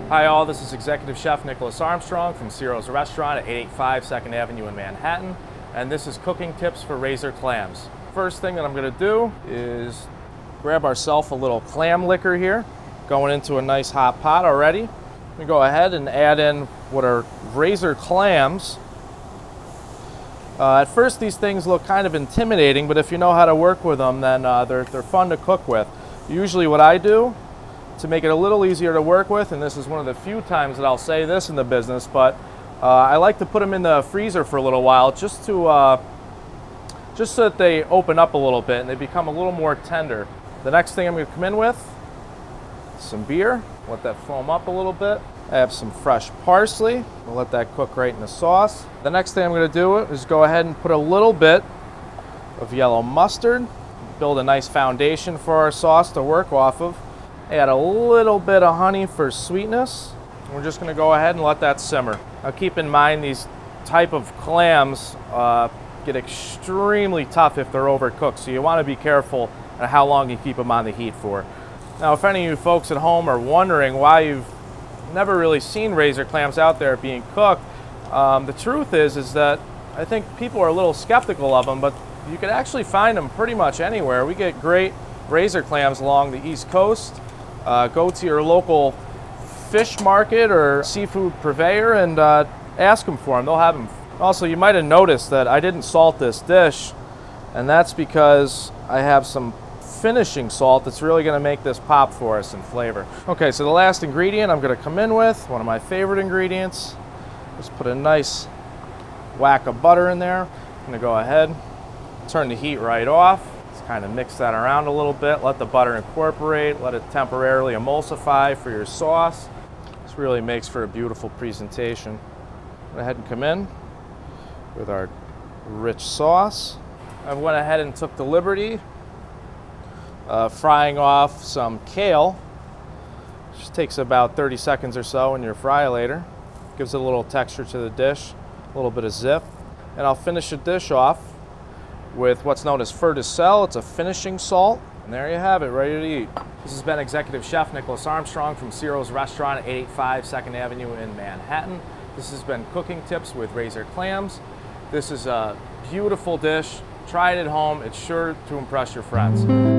Hi all, this is Executive Chef Nicholas Armstrong from Ciro's Restaurant at 885 2nd Avenue in Manhattan, and this is cooking tips for razor clams. First thing that I'm going to do is grab ourselves a little clam liquor here, going into a nice hot pot already. We go ahead and add in what are razor clams. At first these things look kind of intimidating, but if you know how to work with them, then they're fun to cook with. Usually what I do to make it a little easier to work with, and this is one of the few times that I'll say this in the business, but I like to put them in the freezer for a little while just so that they open up a little bit and they become a little more tender. The next thing I'm going to come in with, some beer. Let that foam up a little bit. I have some fresh parsley. We'll let that cook right in the sauce. The next thing I'm going to do is go ahead and put a little bit of yellow mustard. Build a nice foundation for our sauce to work off of. Add a little bit of honey for sweetness. We're just going to go ahead and let that simmer. Now keep in mind these type of clams get extremely tough if they're overcooked, so you want to be careful at how long you keep them on the heat for. Now if any of you folks at home are wondering why you've never really seen razor clams out there being cooked, the truth is that I think people are a little skeptical of them, but you can actually find them pretty much anywhere. We get great razor clams along the East Coast. Go to your local fish market or seafood purveyor and ask them for them. They'll have them. Also, you might have noticed that I didn't salt this dish, and that's because I have some finishing salt that's really going to make this pop for us in flavor. Okay, so the last ingredient I'm going to come in with, one of my favorite ingredients. Just put a nice whack of butter in there. I'm going to go ahead, turn the heat right off. Kind of mix that around a little bit, let the butter incorporate, let it temporarily emulsify for your sauce. This really makes for a beautiful presentation. Go ahead and come in with our rich sauce. I went ahead and took the liberty of frying off some kale. Just takes about 30 seconds or so in your fry-later. Gives it a little texture to the dish, a little bit of zip. And I'll finish the dish off with what's known as feu de sel. It's a finishing salt. And there you have it, ready to eat. This has been Executive Chef Nicholas Armstrong from Ciro's Restaurant at 885 2nd Avenue in Manhattan. This has been Cooking Tips with Razor Clams. This is a beautiful dish. Try it at home. It's sure to impress your friends.